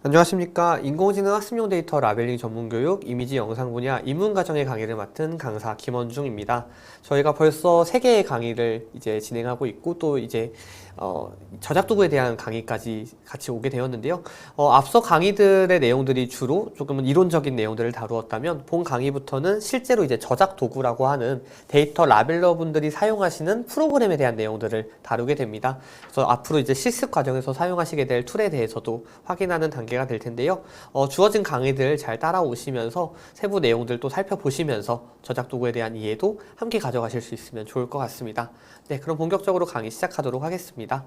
안녕하십니까. 인공지능 학습용 데이터 라벨링 전문교육 이미지 영상 분야 입문과정의 강의를 맡은 강사 김원중입니다. 저희가 벌써 3개의 강의를 이제 진행하고 있고 또 이제 저작 도구에 대한 강의까지 같이 오게 되었는데요. 앞서 강의들의 내용들이 주로 조금은 이론적인 내용들을 다루었다면 본 강의부터는 실제로 이제 저작 도구라고 하는 데이터 라벨러 분들이 사용하시는 프로그램에 대한 내용들을 다루게 됩니다. 그래서 앞으로 이제 실습 과정에서 사용하시게 될 툴에 대해서도 확인하는 단계가 될 텐데요. 주어진 강의들 잘 따라오시면서 세부 내용들 또 살펴보시면서 저작 도구에 대한 이해도 함께 가져가실 수 있으면 좋을 것 같습니다. 네, 그럼 본격적으로 강의 시작하도록 하겠습니다.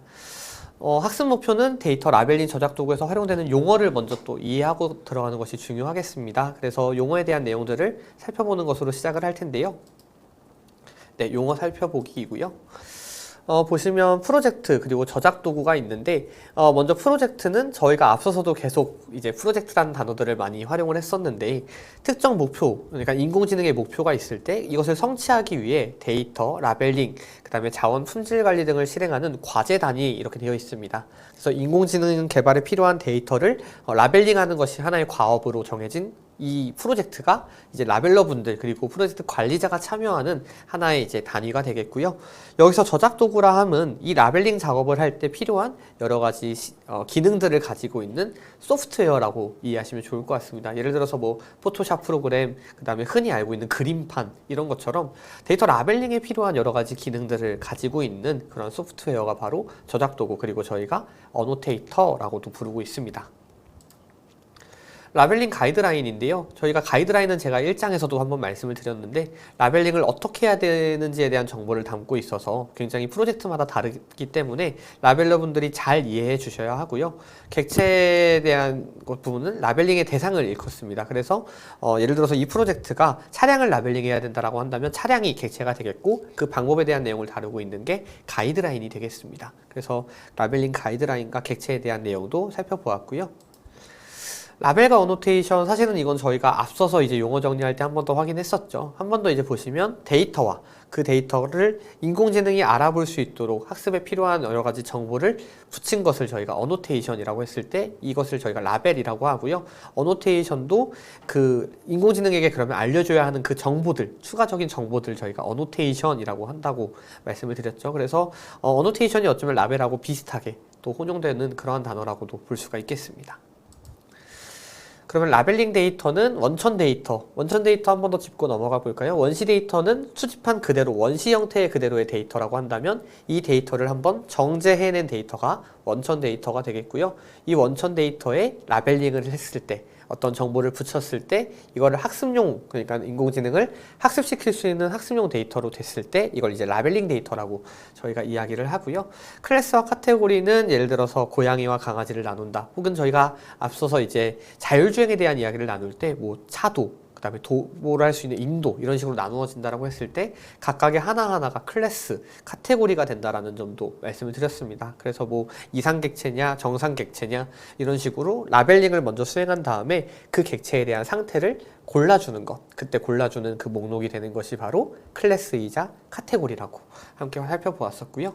학습 목표는 데이터 라벨링 저작 도구에서 활용되는 용어를 먼저 또 이해하고 들어가는 것이 중요하겠습니다. 그래서 용어에 대한 내용들을 살펴보는 것으로 시작을 할 텐데요. 네, 용어 살펴보기이고요. 보시면 프로젝트 그리고 저작 도구가 있는데 먼저 프로젝트는 저희가 앞서서도 계속 이제 프로젝트라는 단어들을 많이 활용을 했었는데 특정 목표, 그러니까 인공지능의 목표가 있을 때 이것을 성취하기 위해 데이터, 라벨링, 그 다음에 자원 품질 관리 등을 실행하는 과제 단위 이렇게 되어 있습니다. 그래서 인공지능 개발에 필요한 데이터를 라벨링하는 것이 하나의 과업으로 정해진 이 프로젝트가 이제 라벨러 분들 그리고 프로젝트 관리자가 참여하는 하나의 이제 단위가 되겠고요. 여기서 저작 도구라 함은 이 라벨링 작업을 할 때 필요한 여러 가지 기능들을 가지고 있는 소프트웨어라고 이해하시면 좋을 것 같습니다. 예를 들어서 뭐 포토샵 프로그램, 그 다음에 흔히 알고 있는 그림판 이런 것처럼 데이터 라벨링에 필요한 여러 가지 기능들을 가지고 있는 그런 소프트웨어가 바로 저작 도구 그리고 저희가 어노테이터라고도 부르고 있습니다. 라벨링 가이드라인인데요. 저희가 가이드라인은 제가 1장에서도 한번 말씀을 드렸는데 라벨링을 어떻게 해야 되는지에 대한 정보를 담고 있어서 굉장히 프로젝트마다 다르기 때문에 라벨러분들이 잘 이해해 주셔야 하고요. 객체에 대한 부분은 라벨링의 대상을 일컫습니다. 그래서 예를 들어서 이 프로젝트가 차량을 라벨링해야 된다라고 한다면 차량이 객체가 되겠고 그 방법에 대한 내용을 다루고 있는 게 가이드라인이 되겠습니다. 그래서 라벨링 가이드라인과 객체에 대한 내용도 살펴보았고요. 라벨과 어노테이션 사실은 이건 저희가 앞서서 이제 용어 정리할 때 한 번 더 확인했었죠. 한 번 더 이제 보시면 데이터와 그 데이터를 인공지능이 알아볼 수 있도록 학습에 필요한 여러 가지 정보를 붙인 것을 저희가 어노테이션이라고 했을 때 이것을 저희가 라벨이라고 하고요. 어노테이션도 그 인공지능에게 그러면 알려줘야 하는 그 정보들, 추가적인 정보들 저희가 어노테이션이라고 한다고 말씀을 드렸죠. 그래서 어노테이션이 어쩌면 라벨하고 비슷하게 또 혼용되는 그러한 단어라고도 볼 수가 있겠습니다. 그러면 라벨링 데이터는 원천 데이터 한 번 더 짚고 넘어가 볼까요? 원시 데이터는 수집한 그대로 원시 형태의 그대로의 데이터라고 한다면 이 데이터를 한번 정제해낸 데이터가 원천 데이터가 되겠고요. 이 원천 데이터에 라벨링을 했을 때 어떤 정보를 붙였을 때 이거를 학습용, 그러니까 인공지능을 학습시킬 수 있는 학습용 데이터로 됐을 때 이걸 이제 라벨링 데이터라고 저희가 이야기를 하고요. 클래스와 카테고리는 예를 들어서 고양이와 강아지를 나눈다. 혹은 저희가 앞서서 이제 자율주행에 대한 이야기를 나눌 때 뭐 차도, 그 다음에 도보를 할 수 있는 인도 이런 식으로 나누어진다라고 했을 때 각각의 하나하나가 클래스, 카테고리가 된다라는 점도 말씀을 드렸습니다. 그래서 뭐 이상객체냐 정상객체냐 이런 식으로 라벨링을 먼저 수행한 다음에 그 객체에 대한 상태를 골라주는 것, 그때 골라주는 그 목록이 되는 것이 바로 클래스이자 카테고리라고 함께 살펴보았었고요.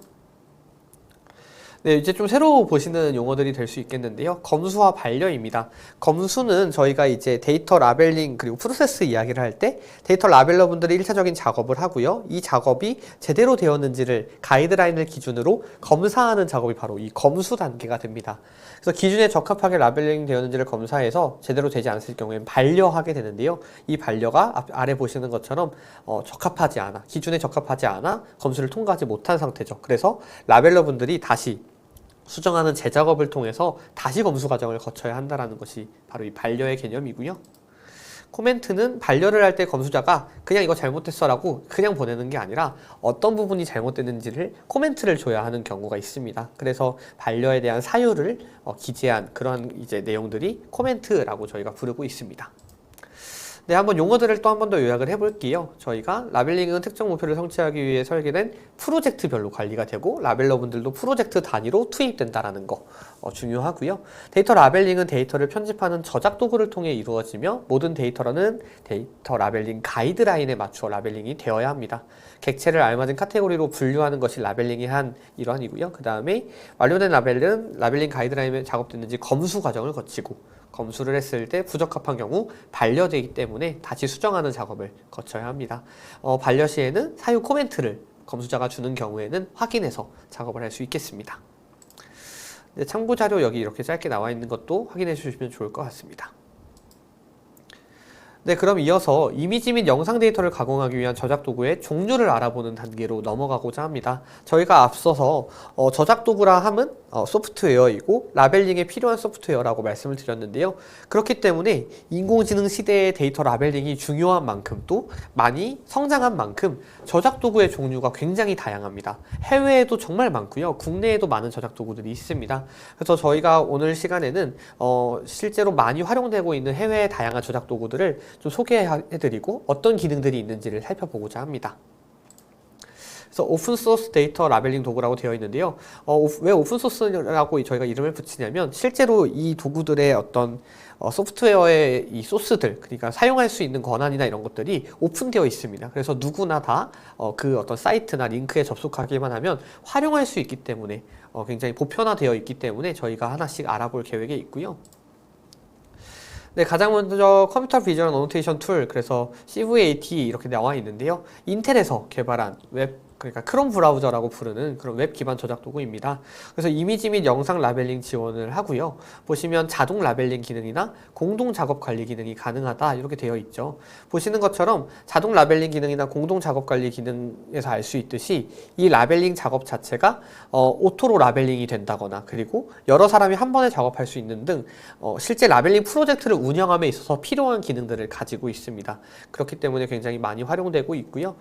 네, 이제 좀 새로 보시는 용어들이 될 수 있겠는데요. 검수와 반려입니다. 검수는 저희가 이제 데이터 라벨링 그리고 프로세스 이야기를 할 때 데이터 라벨러 분들이 1차적인 작업을 하고요. 이 작업이 제대로 되었는지를 가이드라인을 기준으로 검사하는 작업이 바로 이 검수 단계가 됩니다. 그래서 기준에 적합하게 라벨링 되었는지를 검사해서 제대로 되지 않았을 경우에는 반려하게 되는데요. 이 반려가 아래 보시는 것처럼 적합하지 않아, 기준에 적합하지 않아 검수를 통과하지 못한 상태죠. 그래서 라벨러 분들이 다시 수정하는 재작업을 통해서 다시 검수 과정을 거쳐야 한다는 것이 바로 이 반려의 개념이고요. 코멘트는 반려를 할 때 검수자가 그냥 이거 잘못했어 라고 그냥 보내는 게 아니라 어떤 부분이 잘못됐는지를 코멘트를 줘야 하는 경우가 있습니다. 그래서 반려에 대한 사유를 기재한 그런 이제 내용들이 코멘트라고 저희가 부르고 있습니다. 네, 한번 용어들을 또 한 번 더 요약을 해볼게요. 저희가 라벨링은 특정 목표를 성취하기 위해 설계된 프로젝트별로 관리가 되고 라벨러분들도 프로젝트 단위로 투입된다라는 거 중요하고요. 데이터 라벨링은 데이터를 편집하는 저작 도구를 통해 이루어지며 모든 데이터라는 데이터 라벨링 가이드라인에 맞추어 라벨링이 되어야 합니다. 객체를 알맞은 카테고리로 분류하는 것이 라벨링의 한 일환이고요. 그 다음에 완료된 라벨은 라벨링 가이드라인에 작업됐는지 검수 과정을 거치고 검수를 했을 때 부적합한 경우 반려되기 때문에 다시 수정하는 작업을 거쳐야 합니다. 반려 시에는 사유 코멘트를 검수자가 주는 경우에는 확인해서 작업을 할 수 있겠습니다. 네, 참고 자료 여기 이렇게 짧게 나와 있는 것도 확인해 주시면 좋을 것 같습니다. 네, 그럼 이어서 이미지 및 영상 데이터를 가공하기 위한 저작 도구의 종류를 알아보는 단계로 넘어가고자 합니다. 저희가 앞서서 저작 도구라 함은 소프트웨어이고 라벨링에 필요한 소프트웨어라고 말씀을 드렸는데요. 그렇기 때문에 인공지능 시대의 데이터 라벨링이 중요한 만큼 또 많이 성장한 만큼 저작 도구의 종류가 굉장히 다양합니다. 해외에도 정말 많고요. 국내에도 많은 저작 도구들이 있습니다. 그래서 저희가 오늘 시간에는 실제로 많이 활용되고 있는 해외의 다양한 저작 도구들을 좀 소개해드리고 어떤 기능들이 있는지를 살펴보고자 합니다. 그래서 오픈소스 데이터 라벨링 도구라고 되어 있는데요. 왜 오픈소스라고 저희가 이름을 붙이냐면 실제로 이 도구들의 어떤 소프트웨어의 이 소스들, 그러니까 사용할 수 있는 권한이나 이런 것들이 오픈되어 있습니다. 그래서 누구나 다 그 어떤 사이트나 링크에 접속하기만 하면 활용할 수 있기 때문에 굉장히 보편화되어 있기 때문에 저희가 하나씩 알아볼 계획에 있고요. 네, 가장 먼저 컴퓨터 비주얼 어노테이션 툴, 그래서 CVAT 이렇게 나와 있는데요. 인텔에서 개발한 그러니까 크롬 브라우저라고 부르는 그런 웹 기반 저작 도구입니다. 그래서 이미지 및 영상 라벨링 지원을 하고요. 보시면 자동 라벨링 기능이나 공동 작업 관리 기능이 가능하다 이렇게 되어 있죠. 보시는 것처럼 자동 라벨링 기능이나 공동 작업 관리 기능에서 알 수 있듯이 이 라벨링 작업 자체가 오토로 라벨링이 된다거나 그리고 여러 사람이 한 번에 작업할 수 있는 등 실제 라벨링 프로젝트를 운영함에 있어서 필요한 기능들을 가지고 있습니다. 그렇기 때문에 굉장히 많이 활용되고 있고요.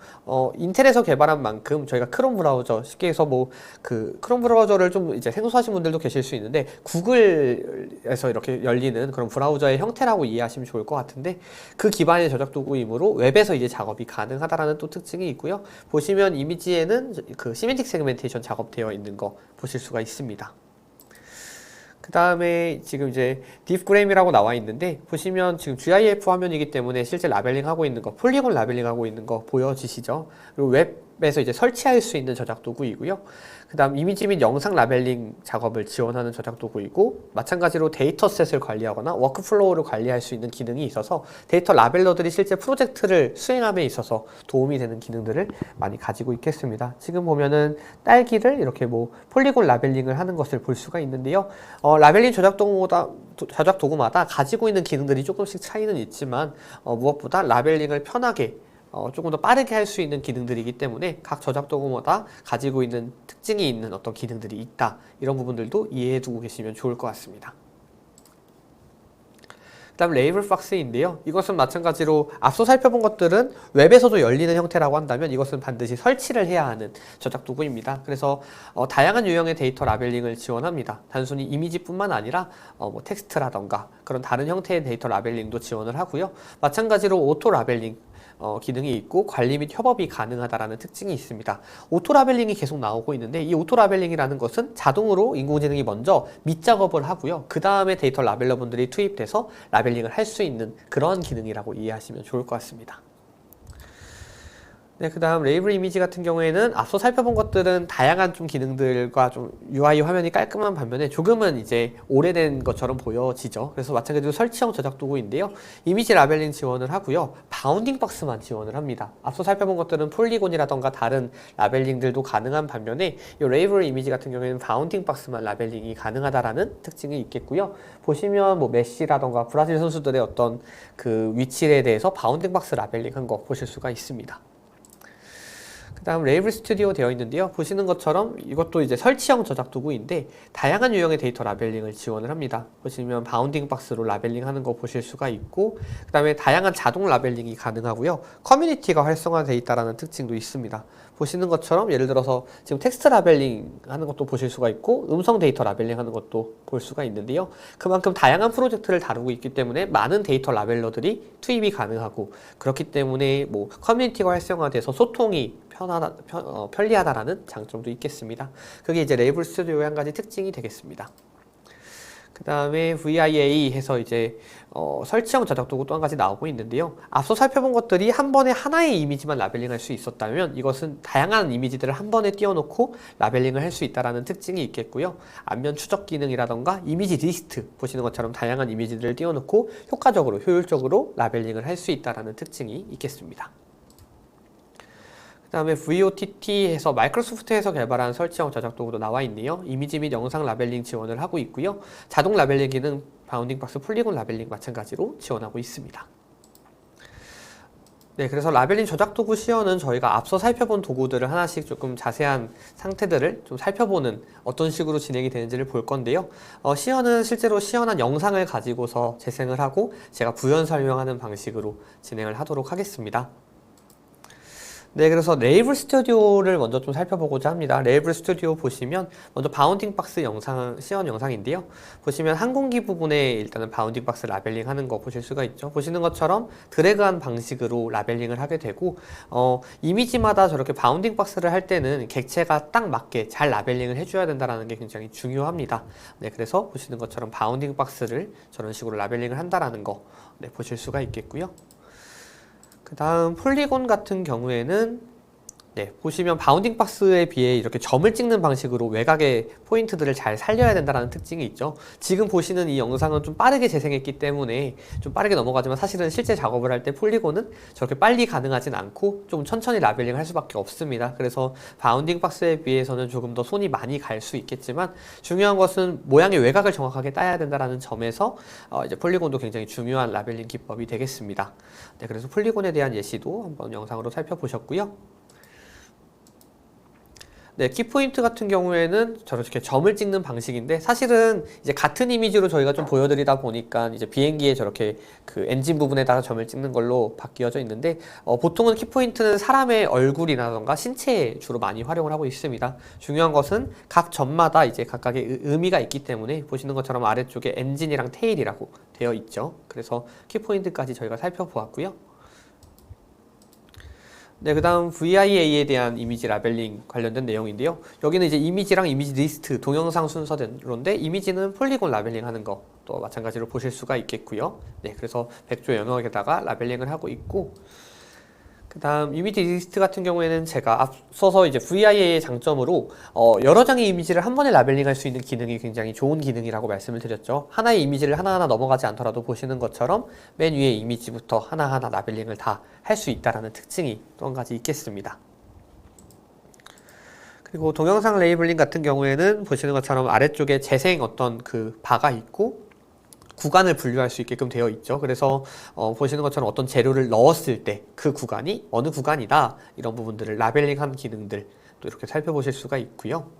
인텔에서 개발한 만큼 저희가 크롬 브라우저, 쉽게 해서 크롬 브라우저를 좀 이제 생소하신 분들도 계실 수 있는데 구글에서 이렇게 열리는 그런 브라우저의 형태라고 이해하시면 좋을 것 같은데 그 기반의 저작 도구이므로 웹에서 이제 작업이 가능하다라는 또 특징이 있고요. 보시면 이미지에는 그 시멘틱 세그멘테이션 작업되어 있는 거 보실 수가 있습니다. 그 다음에 지금 이제 딥그램이라고 나와 있는데 보시면 지금 GIF 화면이기 때문에 실제 라벨링 하고 있는 거, 폴리곤 라벨링 하고 있는 거 보여지시죠? 그리고 웹에서 이제 설치할 수 있는 저작 도구이고요. 그 다음 이미지 및 영상 라벨링 작업을 지원하는 저작 도구이고 마찬가지로 데이터셋을 관리하거나 워크플로우를 관리할 수 있는 기능이 있어서 데이터 라벨러들이 실제 프로젝트를 수행함에 있어서 도움이 되는 기능들을 많이 가지고 있겠습니다. 지금 보면은 딸기를 이렇게 폴리곤 라벨링을 하는 것을 볼 수가 있는데요. 라벨링 저작 도구마다 가지고 있는 기능들이 조금씩 차이는 있지만 무엇보다 라벨링을 편하게 조금 더 빠르게 할 수 있는 기능들이기 때문에 각 저작 도구마다 가지고 있는 특징이 있는 어떤 기능들이 있다. 이런 부분들도 이해해 두고 계시면 좋을 것 같습니다. 그 다음 레이블 박스인데요. 이것은 마찬가지로 앞서 살펴본 것들은 웹에서도 열리는 형태라고 한다면 이것은 반드시 설치를 해야 하는 저작 도구입니다. 그래서 다양한 유형의 데이터 라벨링을 지원합니다. 단순히 이미지뿐만 아니라 텍스트라던가 그런 다른 형태의 데이터 라벨링도 지원을 하고요. 마찬가지로 오토 라벨링 기능이 있고 관리 및 협업이 가능하다라는 특징이 있습니다. 오토 라벨링이 계속 나오고 있는데 이 오토 라벨링이라는 것은 자동으로 인공지능이 먼저 밑작업을 하고요. 그 다음에 데이터 라벨러분들이 투입돼서 라벨링을 할 수 있는 그런 기능이라고 이해하시면 좋을 것 같습니다. 네, 그 다음 레이블 이미지 같은 경우에는 앞서 살펴본 것들은 다양한 좀 기능들과 좀 UI 화면이 깔끔한 반면에 조금은 이제 오래된 것처럼 보여지죠. 그래서 마찬가지로 설치형 저작 도구인데요. 이미지 라벨링 지원을 하고요. 바운딩 박스만 지원을 합니다. 앞서 살펴본 것들은 폴리곤이라던가 다른 라벨링들도 가능한 반면에 이 레이블 이미지 같은 경우에는 바운딩 박스만 라벨링이 가능하다라는 특징이 있겠고요. 보시면 메시라던가 브라질 선수들의 어떤 그 위치에 대해서 바운딩 박스 라벨링 한 거 보실 수가 있습니다. 그다음 레이블 스튜디오 되어 있는데요. 보시는 것처럼 이것도 이제 설치형 저작 도구인데 다양한 유형의 데이터 라벨링을 지원을 합니다. 보시면 바운딩 박스로 라벨링 하는 거 보실 수가 있고, 그다음에 다양한 자동 라벨링이 가능하고요. 커뮤니티가 활성화되어 있다는 특징도 있습니다. 보시는 것처럼 예를 들어서 지금 텍스트 라벨링 하는 것도 보실 수가 있고 음성 데이터 라벨링 하는 것도 볼 수가 있는데요. 그만큼 다양한 프로젝트를 다루고 있기 때문에 많은 데이터 라벨러들이 투입이 가능하고, 그렇기 때문에 뭐 커뮤니티가 활성화돼서 소통이 편리하다라는 장점도 있겠습니다. 그게 이제 레이블 스튜디오의 한 가지 특징이 되겠습니다. 그 다음에 VIA 해서 이제 설치형 저작 도구 또 한 가지 나오고 있는데요. 앞서 살펴본 것들이 한 번에 하나의 이미지만 라벨링할 수 있었다면 이것은 다양한 이미지들을 한 번에 띄워놓고 라벨링을 할 수 있다는 특징이 있겠고요. 안면 추적 기능이라던가 이미지 리스트 보시는 것처럼 다양한 이미지들을 띄워놓고 효과적으로 효율적으로 라벨링을 할 수 있다는 특징이 있겠습니다. 그 다음에 VOTT 해서 마이크로소프트에서 개발한 설치형 저작 도구도 나와 있네요. 이미지 및 영상 라벨링 지원을 하고 있고요. 자동 라벨링 기능 바운딩 박스 폴리곤 라벨링 마찬가지로 지원하고 있습니다. 네, 그래서 라벨링 저작 도구 시연은 저희가 앞서 살펴본 도구들을 하나씩 조금 자세한 상태들을 좀 살펴보는 어떤 식으로 진행이 되는지를 볼 건데요. 시연은 실제로 시연한 영상을 가지고서 재생을 하고 제가 부연 설명하는 방식으로 진행을 하도록 하겠습니다. 네, 그래서 레이블 스튜디오를 먼저 좀 살펴보고자 합니다. 레이블 스튜디오 보시면 먼저 바운딩 박스 영상, 시연 영상인데요. 보시면 항공기 부분에 일단은 바운딩 박스 라벨링 하는 거 보실 수가 있죠. 보시는 것처럼 드래그한 방식으로 라벨링을 하게 되고, 이미지마다 저렇게 바운딩 박스를 할 때는 객체가 딱 맞게 잘 라벨링을 해줘야 된다는 게 굉장히 중요합니다. 네, 그래서 보시는 것처럼 바운딩 박스를 저런 식으로 라벨링을 한다는 거 네, 보실 수가 있겠고요. 그 다음 폴리곤 같은 경우에는 네, 보시면 바운딩 박스에 비해 이렇게 점을 찍는 방식으로 외곽의 포인트들을 잘 살려야 된다는 특징이 있죠. 지금 보시는 이 영상은 좀 빠르게 재생했기 때문에 좀 빠르게 넘어가지만 사실은 실제 작업을 할 때 폴리곤은 저렇게 빨리 가능하진 않고 좀 천천히 라벨링 할 수밖에 없습니다. 그래서 바운딩 박스에 비해서는 조금 더 손이 많이 갈 수 있겠지만 중요한 것은 모양의 외곽을 정확하게 따야 된다는 점에서 이제 폴리곤도 굉장히 중요한 라벨링 기법이 되겠습니다. 네, 그래서 폴리곤에 대한 예시도 한번 영상으로 살펴보셨고요. 네, 키포인트 같은 경우에는 저렇게 점을 찍는 방식인데 사실은 이제 같은 이미지로 저희가 좀 보여드리다 보니까 이제 비행기에 저렇게 그 엔진 부분에다가 점을 찍는 걸로 바뀌어져 있는데 보통은 키포인트는 사람의 얼굴이라던가 신체에 주로 많이 활용을 하고 있습니다. 중요한 것은 각 점마다 이제 각각의 의미가 있기 때문에 보시는 것처럼 아래쪽에 엔진이랑 테일이라고 되어 있죠. 그래서 키포인트까지 저희가 살펴보았고요. 네, 그 다음 VIA에 대한 이미지 라벨링 관련된 내용인데요. 여기는 이제 이미지랑 이미지 리스트, 동영상 순서대로인데 이미지는 폴리곤 라벨링 하는 거 또 마찬가지로 보실 수가 있겠고요. 네, 그래서 백조 영역에다가 라벨링을 하고 있고, 그 다음 이미지 리스트 같은 경우에는 제가 앞서서 이제 VIA의 장점으로 여러 장의 이미지를 한 번에 라벨링 할 수 있는 기능이 굉장히 좋은 기능이라고 말씀을 드렸죠. 하나의 이미지를 하나하나 넘어가지 않더라도 보시는 것처럼 맨 위에 이미지부터 하나하나 라벨링을 다 할 수 있다는 특징이 또 한 가지 있겠습니다. 그리고 동영상 레이블링 같은 경우에는 보시는 것처럼 아래쪽에 재생 어떤 그 바가 있고 구간을 분류할 수 있게끔 되어 있죠. 그래서 보시는 것처럼 어떤 재료를 넣었을 때 그 구간이 어느 구간이다, 이런 부분들을 라벨링한 기능들 또 이렇게 살펴보실 수가 있고요.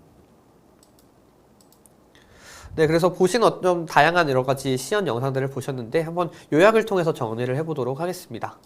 네, 그래서 보신 어떤 다양한 여러 가지 시연 영상들을 보셨는데 한번 요약을 통해서 정리를 해보도록 하겠습니다.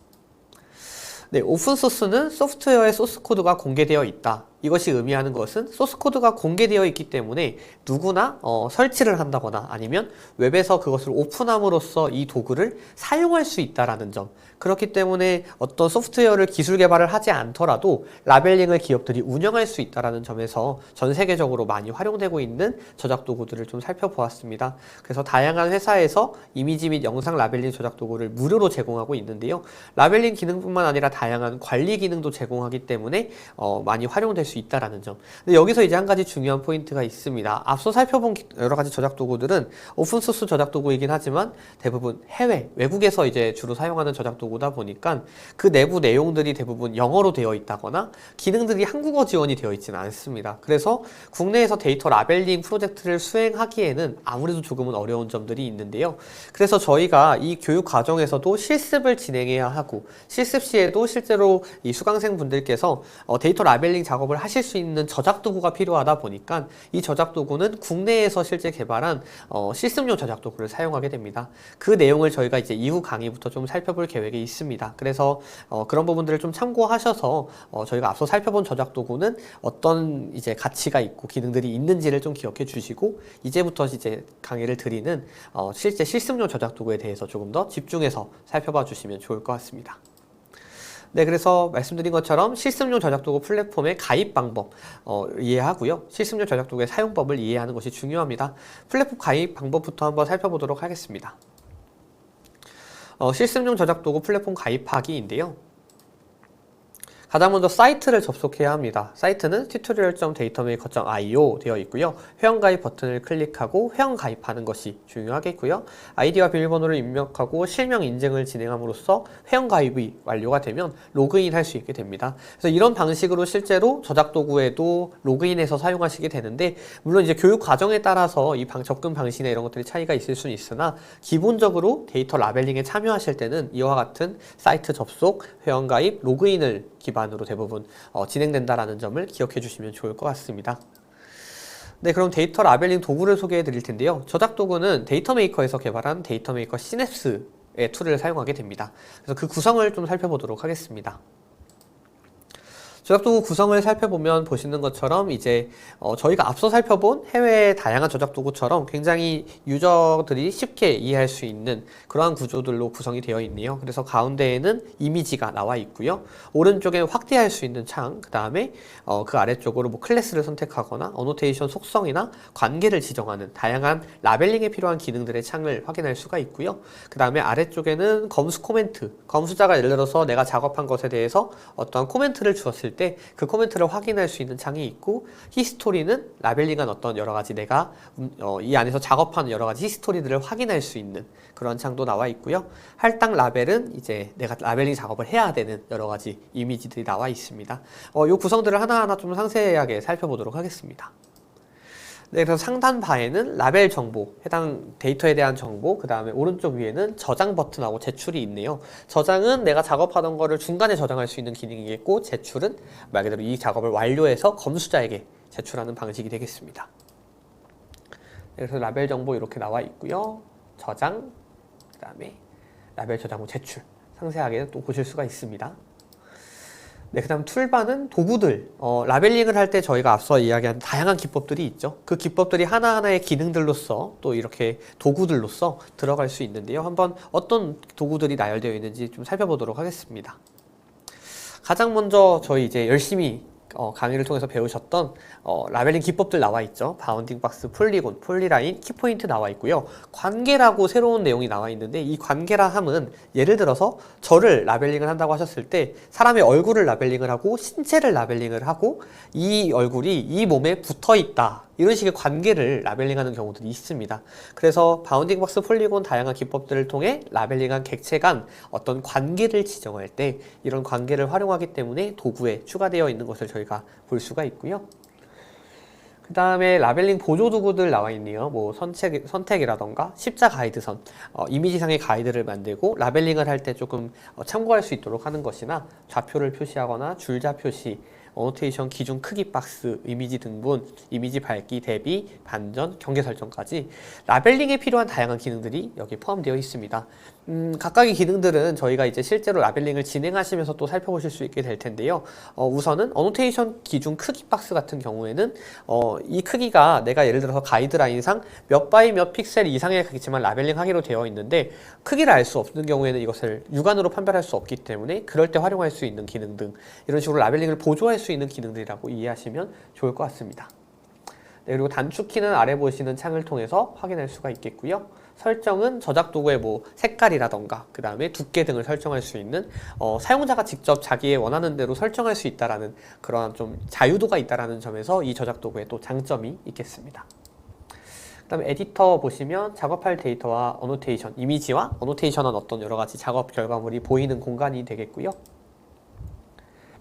네, 오픈소스는 소프트웨어의 소스코드가 공개되어 있다. 이것이 의미하는 것은 소스코드가 공개되어 있기 때문에 누구나 설치를 한다거나 아니면 웹에서 그것을 오픈함으로써 이 도구를 사용할 수 있다는 점. 그렇기 때문에 어떤 소프트웨어를 기술 개발을 하지 않더라도 라벨링을 기업들이 운영할 수 있다는 점에서 전 세계적으로 많이 활용되고 있는 저작 도구들을 좀 살펴보았습니다. 그래서 다양한 회사에서 이미지 및 영상 라벨링 저작 도구를 무료로 제공하고 있는데요. 라벨링 기능뿐만 아니라 다양한 관리 기능도 제공하기 때문에 많이 활용될 수 수 있다라는 점. 근데 여기서 이제 한 가지 중요한 포인트가 있습니다. 앞서 살펴본 여러 가지 저작 도구들은 오픈소스 저작 도구이긴 하지만 대부분 해외, 외국에서 이제 주로 사용하는 저작 도구다 보니까 그 내부 내용들이 대부분 영어로 되어 있다거나 기능들이 한국어 지원이 되어 있지는 않습니다. 그래서 국내에서 데이터 라벨링 프로젝트를 수행하기에는 아무래도 조금은 어려운 점들이 있는데요. 그래서 저희가 이 교육 과정에서도 실습을 진행해야 하고 실습 시에도 실제로 이 수강생 분들께서 데이터 라벨링 작업을 하실 수 있는 저작 도구가 필요하다 보니까 이 저작 도구는 국내에서 실제 개발한 실습용 저작 도구를 사용하게 됩니다. 그 내용을 저희가 이제 이후 강의부터 좀 살펴볼 계획이 있습니다. 그래서 그런 부분들을 좀 참고하셔서 저희가 앞서 살펴본 저작 도구는 어떤 이제 가치가 있고 기능들이 있는지를 좀 기억해 주시고 이제부터 이제 강의를 드리는 실제 실습용 저작 도구에 대해서 조금 더 집중해서 살펴봐 주시면 좋을 것 같습니다. 네, 그래서 말씀드린 것처럼 실습용 저작도구 플랫폼의 가입 방법 이해하고요. 실습용 저작도구의 사용법을 이해하는 것이 중요합니다. 플랫폼 가입 방법부터 한번 살펴보도록 하겠습니다. 실습용 저작도구 플랫폼 가입하기인데요. 가장 먼저 사이트를 접속해야 합니다. 사이트는 tutorial.datamaker.io 되어 있고요. 회원가입 버튼을 클릭하고 회원가입하는 것이 중요하겠고요. 아이디와 비밀번호를 입력하고 실명 인증을 진행함으로써 회원가입이 완료가 되면 로그인 할 수 있게 됩니다. 그래서 이런 방식으로 실제로 저작도구에도 로그인해서 사용하시게 되는데 물론 이제 교육 과정에 따라서 이 접근 방식이나 이런 것들이 차이가 있을 수는 있으나 기본적으로 데이터 라벨링에 참여하실 때는 이와 같은 사이트 접속, 회원가입, 로그인을 기반으로 대부분 진행된다라는 점을 기억해 주시면 좋을 것 같습니다. 네, 그럼 데이터 라벨링 도구를 소개해 드릴 텐데요. 저작 도구는 데이터 메이커에서 개발한 데이터 메이커 시냅스의 툴을 사용하게 됩니다. 그래서 그 구성을 좀 살펴보도록 하겠습니다. 저작도구 구성을 살펴보면 보시는 것처럼 이제 저희가 앞서 살펴본 해외의 다양한 저작도구처럼 굉장히 유저들이 쉽게 이해할 수 있는 그러한 구조들로 구성이 되어 있네요. 그래서 가운데에는 이미지가 나와 있고요. 오른쪽에 확대할 수 있는 창, 그 다음에 그 아래쪽으로 뭐 클래스를 선택하거나 어노테이션 속성이나 관계를 지정하는 다양한 라벨링에 필요한 기능들의 창을 확인할 수가 있고요. 그 다음에 아래쪽에는 검수 코멘트, 검수자가 예를 들어서 내가 작업한 것에 대해서 어떠한 코멘트를 주었을 때 그 코멘트를 확인할 수 있는 창이 있고, 히스토리는 라벨링한 어떤 여러 가지 내가 이 안에서 작업한 여러 가지 히스토리들을 확인할 수 있는 그런 창도 나와 있고요. 할당 라벨은 이제 내가 라벨링 작업을 해야 되는 여러 가지 이미지들이 나와 있습니다. 이 구성들을 하나하나 좀 상세하게 살펴보도록 하겠습니다. 네, 그래서 상단 바에는 라벨 정보, 해당 데이터에 대한 정보, 그 다음에 오른쪽 위에는 저장 버튼하고 제출이 있네요. 저장은 내가 작업하던 거를 중간에 저장할 수 있는 기능이겠고, 제출은 말 그대로 이 작업을 완료해서 검수자에게 제출하는 방식이 되겠습니다. 네, 그래서 라벨 정보 이렇게 나와 있고요. 저장, 그 다음에 라벨 저장 후 제출, 상세하게 또 보실 수가 있습니다. 네, 그 다음 툴바는 도구들, 라벨링을 할 때 저희가 앞서 이야기한 다양한 기법들이 있죠. 그 기법들이 하나하나의 기능들로서 또 이렇게 도구들로서 들어갈 수 있는데요. 한번 어떤 도구들이 나열되어 있는지 좀 살펴보도록 하겠습니다. 가장 먼저 저희 이제 열심히 강의를 통해서 배우셨던 라벨링 기법들 나와 있죠. 바운딩 박스, 폴리곤, 폴리라인, 키포인트 나와 있고요. 관계라고 새로운 내용이 나와 있는데, 이 관계라 함은 예를 들어서 저를 라벨링을 한다고 하셨을 때 사람의 얼굴을 라벨링을 하고 신체를 라벨링을 하고 이 얼굴이 이 몸에 붙어 있다, 이런 식의 관계를 라벨링하는 경우들이 있습니다. 그래서 바운딩 박스, 폴리곤 다양한 기법들을 통해 라벨링한 객체 간 어떤 관계를 지정할 때 이런 관계를 활용하기 때문에 도구에 추가되어 있는 것을 저희가 볼 수가 있고요. 그 다음에 라벨링 보조 도구들 나와 있네요. 뭐 선택이라던가 십자 가이드선, 이미지상의 가이드를 만들고 라벨링을 할 때 조금 참고할 수 있도록 하는 것이나 좌표를 표시하거나 줄자 표시, 어노테이션 기준 크기 박스, 이미지 등분, 이미지 밝기, 대비, 반전, 경계 설정까지 라벨링에 필요한 다양한 기능들이 여기 포함되어 있습니다. 각각의 기능들은 저희가 이제 실제로 라벨링을 진행하시면서 또 살펴보실 수 있게 될 텐데요. 우선은 어노테이션 기준 크기 박스 같은 경우에는 이 크기가 내가 예를 들어서 가이드라인상 몇 바이 몇 픽셀 이상의 크기지만 라벨링 하기로 되어 있는데 크기를 알 수 없는 경우에는 이것을 육안으로 판별할 수 없기 때문에 그럴 때 활용할 수 있는 기능 등 이런 식으로 라벨링을 보조할 수 있는 기능들이라고 이해하시면 좋을 것 같습니다. 네, 그리고 단축키는 아래 보시는 창을 통해서 확인할 수가 있겠고요. 설정은 저작 도구의 뭐 색깔이라던가 그 다음에 두께 등을 설정할 수 있는 사용자가 직접 자기의 원하는 대로 설정할 수 있다라는 그러한 좀 자유도가 있다라는 점에서 이 저작 도구의 또 장점이 있겠습니다. 그 다음에 에디터 보시면 작업할 데이터와 어노테이션, 이미지와 어노테이션은 어떤 여러 가지 작업 결과물이 보이는 공간이 되겠고요.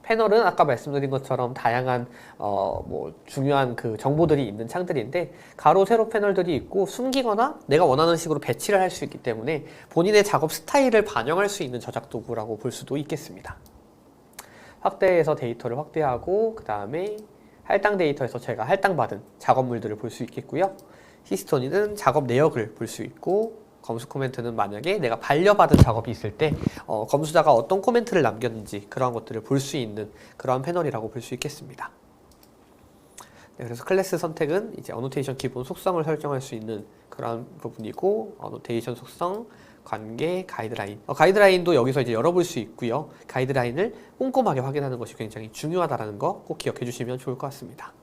패널은 아까 말씀드린 것처럼 다양한 뭐 중요한 그 정보들이 있는 창들인데 가로 세로 패널들이 있고 숨기거나 내가 원하는 식으로 배치를 할 수 있기 때문에 본인의 작업 스타일을 반영할 수 있는 저작 도구라고 볼 수도 있겠습니다. 확대해서 데이터를 확대하고 그 다음에 할당 데이터에서 제가 할당받은 작업물들을 볼 수 있겠고요. 히스토리는 작업 내역을 볼 수 있고 검수 코멘트는 만약에 내가 반려받은 작업이 있을 때 검수자가 어떤 코멘트를 남겼는지 그러한 것들을 볼 수 있는 그러한 패널이라고 볼 수 있겠습니다. 네, 그래서 클래스 선택은 이제 어노테이션 기본 속성을 설정할 수 있는 그러한 부분이고 어노테이션 속성, 관계, 가이드라인 가이드라인도 여기서 이제 열어볼 수 있고요. 가이드라인을 꼼꼼하게 확인하는 것이 굉장히 중요하다는 거 꼭 기억해 주시면 좋을 것 같습니다.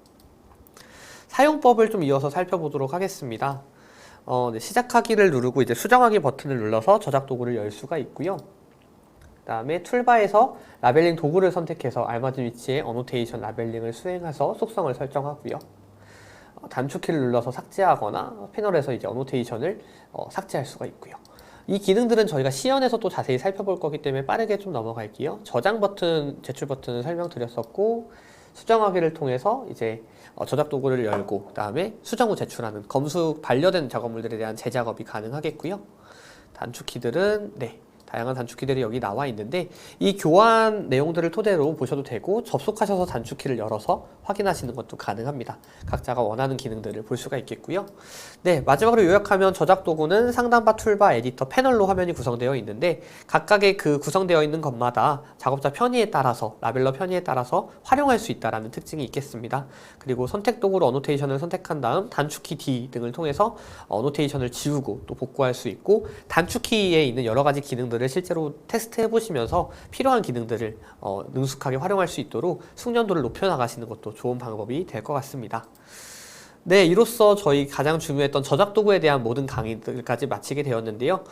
사용법을 좀 이어서 살펴보도록 하겠습니다. 네, 시작하기를 누르고 이제 수정하기 버튼을 눌러서 저작 도구를 열 수가 있고요. 그 다음에 툴바에서 라벨링 도구를 선택해서 알맞은 위치에 어노테이션 라벨링을 수행해서 속성을 설정하고요. 단축키를 눌러서 삭제하거나 패널에서 이제 어노테이션을 삭제할 수가 있고요. 이 기능들은 저희가 시연에서 또 자세히 살펴볼 거기 때문에 빠르게 좀 넘어갈게요. 저장 버튼, 제출 버튼은 설명드렸었고 수정하기를 통해서 이제 저작 도구를 열고 그 다음에 수정 후 제출하는 검수 반려된 작업물들에 대한 재작업이 가능하겠고요. 단축키들은 다양한 단축키들이 여기 나와 있는데 이 교환 내용들을 토대로 보셔도 되고 접속하셔서 단축키를 열어서 확인하시는 것도 가능합니다. 각자가 원하는 기능들을 볼 수가 있겠고요. 네, 마지막으로 요약하면 저작 도구는 상단바, 툴바, 에디터, 패널로 화면이 구성되어 있는데 각각의 그 구성되어 있는 것마다 작업자 편의에 따라서 라벨러 편의에 따라서 활용할 수 있다는 특징이 있겠습니다. 그리고 선택 도구로 어노테이션을 선택한 다음 단축키 D 등을 통해서 어노테이션을 지우고 또 복구할 수 있고 단축키에 있는 여러 가지 기능들 을 실제로 테스트해 보시면서 필요한 기능들을 능숙하게 활용할 수 있도록 숙련도를 높여 나가시는 것도 좋은 방법이 될 것 같습니다. 네, 이로써 저희 가장 중요했던 저작 도구에 대한 모든 강의들까지 마치게 되었는데요.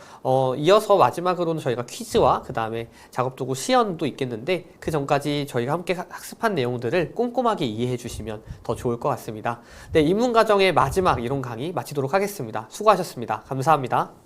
이어서 마지막으로는 저희가 퀴즈와 그 다음에 작업 도구 시연도 있겠는데 그 전까지 저희가 함께 학습한 내용들을 꼼꼼하게 이해해 주시면 더 좋을 것 같습니다. 네, 입문과정의 마지막 이론 강의 마치도록 하겠습니다. 수고하셨습니다. 감사합니다.